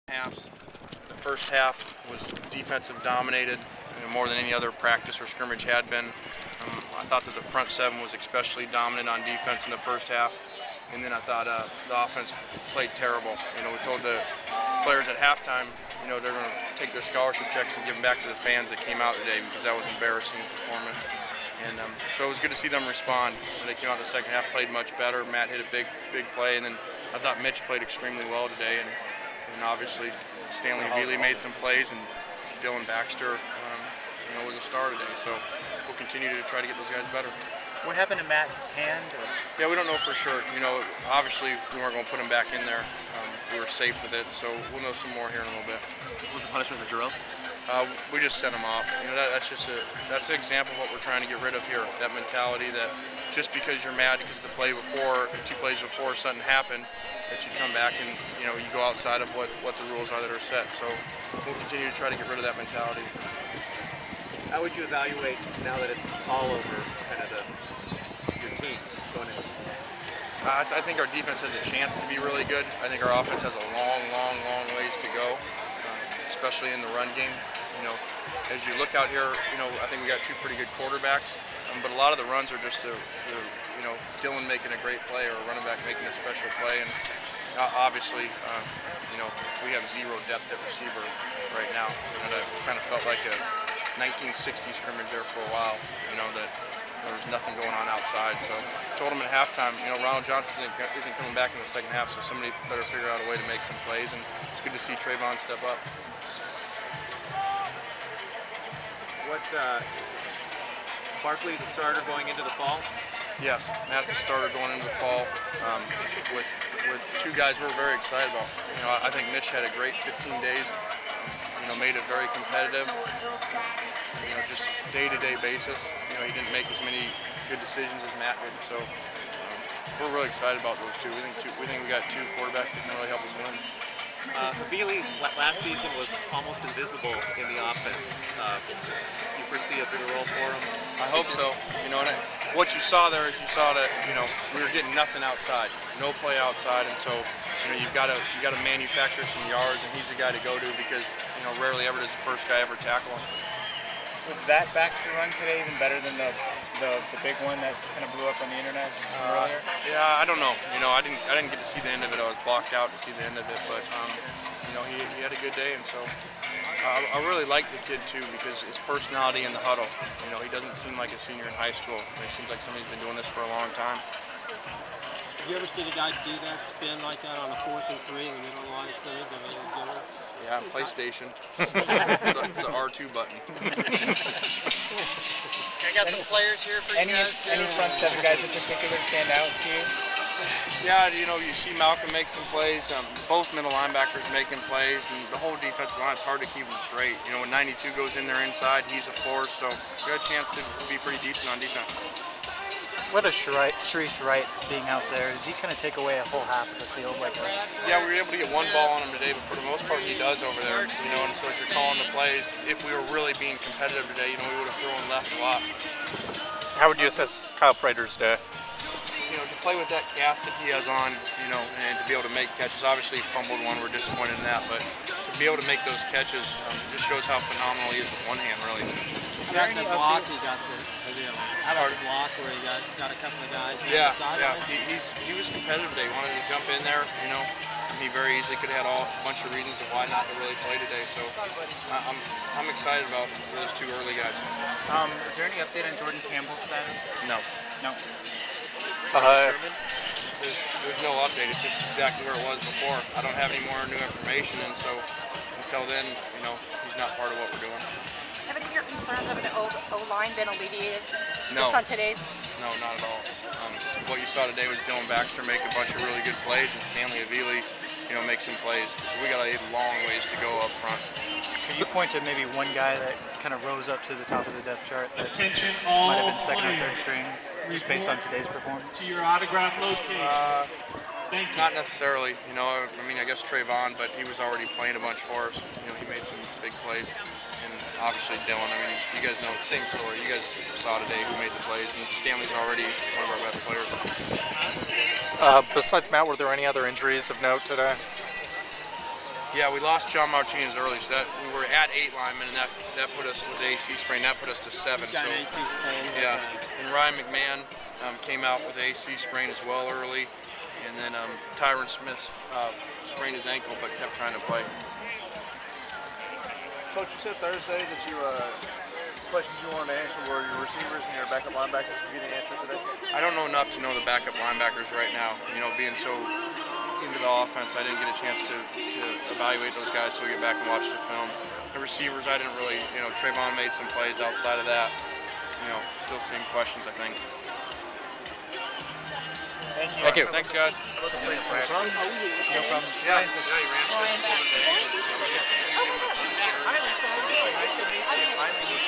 halves. The first half was defensive dominated, more than any other practice or scrimmage had been. I thought that the front seven was especially dominant on defense in the first half, and then I thought the offense played terrible. We told the players at halftime, they're going to take their scholarship checks and give them back to the fans that came out today because that was an embarrassing performance. And so it was good to see them respond. They came out in the second half, played much better. Matt hit a big play, and then I thought Mitch played extremely well today. And obviously Stanley Veely made some plays, and Dylan Baxter, was a star today. So we'll continue to try to get those guys better. What happened to Matt's hand? Yeah, we don't know for sure. Obviously we weren't going to put him back in there. We were safe with it, so we'll know some more here in a little bit. What was the punishment for Jerome? We just sent him off. That's an example of what we're trying to get rid of here. That mentality that just because you're mad because the play before, 2 plays before, something happened, that you come back and you go outside of what the rules are that are set. So we'll continue to try to get rid of that mentality. How would you evaluate now that it's all over, kind of your teams going in? I think our defense has a chance to be really good. I think our offense has a long ways to go, especially in the run game. As you look out here, I think we got 2 pretty good quarterbacks, but a lot of the runs are just Dylan making a great play or a running back making a special play, and obviously, we have 0 depth at receiver right now. That kind of felt like a 1960s scrimmage there for a while. That there was nothing going on outside. So I told him at halftime, Ronald Johnson isn't coming back in the second half, so somebody better figure out a way to make some plays, and it's good to see Trayvon step up. Barkley the starter going into the fall? Yes, Matt's a starter going into the fall with 2 guys we're very excited about. I think Mitch had a great 15 days. Made it very competitive. Just day-to-day basis. He didn't make as many good decisions as Matt did. So we're really excited about those 2. We think we got 2 quarterbacks that can really help us win. Veely last season was almost invisible in the offense. You foresee a bigger role for him? I hope so. And what you saw there is you saw that we were getting nothing outside, no play outside, and so you've got to manufacture some yards, and he's the guy to go to because rarely ever does the first guy ever tackle him. Was that Baxter run today even better than the big one that kind of blew up on the internet earlier? Yeah, I don't know. I didn't get to see the end of it. I was blocked out to see the end of it, but he had a good day, and so I really like the kid too because his personality in the huddle. He doesn't seem like a senior in high school. He seems like somebody who's been doing this for a long time. Have you ever seen a guy do that, spin like that on a 4th and 3 in the middle of the line of scrimmage? Yeah, PlayStation. It's the R2 button. I got some players here for you guys. Any front seven guys in particular stand out to you? Yeah, you see Malcolm make some plays. Both middle linebackers making plays, and the whole defensive line, it's hard to keep them straight. When 92 goes in there inside, he's a force, so we got a chance to be pretty decent on defense. What is Sharice Wright being out there? Does he kind of take away a whole half of the field like that? Yeah, we were able to get 1 ball on him today, but for the most part he does over there. And so as you're calling the plays, if we were really being competitive today, we would have thrown left a lot. How would you assess Kyle Prater's day? To play with that cast that he has on, and to be able to make catches. Obviously he fumbled one, we're disappointed in that, but to be able to make those catches just shows how phenomenal he is with one hand, really. Is there any block he got there? How about the block where he got a couple of guys on the sideline? He was competitive today. He wanted to jump in there, He very easily could have had a bunch of reasons of why not to really play today. So I'm excited about those 2 early guys. Is there any update on Jordan Campbell's status? No. There's no update. It's just exactly where it was before. I don't have any more new information, and so until then, he's not part of what we're doing. Have any of your concerns over the O-line been alleviated No. just on today's? No, not at all. What you saw today was Dylan Baxter make a bunch of really good plays, and Stanley Veely, make some plays. So we got a long ways to go up front. Can you point to maybe one guy that kind of rose up to the top of the depth chart that Attention might have all been second or players. third string just based on today's performance? To your autograph location. Thank you. Not necessarily. I guess Trayvon, but he was already playing a bunch for us. He made some big plays. And obviously Dylan, you guys know the same story. You guys saw today who made the plays, and Stanley's already one of our best players. Besides Matt, were there any other injuries of note today? Yeah, we lost John Martinez early, so that we were at 8 linemen, and that put us with the AC sprain. That put us to 7. Got So an AC sprain. yeah, and Ryan McMahon came out with the AC sprain as well early, and then Tyron Smith sprained his ankle but kept trying to play. Coach, you said Thursday that you questions you wanted to answer were your receivers and your backup linebackers. Did you get the answer today? I don't know enough to know the backup linebackers right now. You know, being so into the offense, I didn't get a chance to evaluate those guys till we get back and watch the film. The receivers, I didn't really, you know, Trayvon made some plays outside of that. You know, still seeing questions, I think. Thank you. Thank you. Thanks, guys. No problem. Yeah, he ran. Ryan back.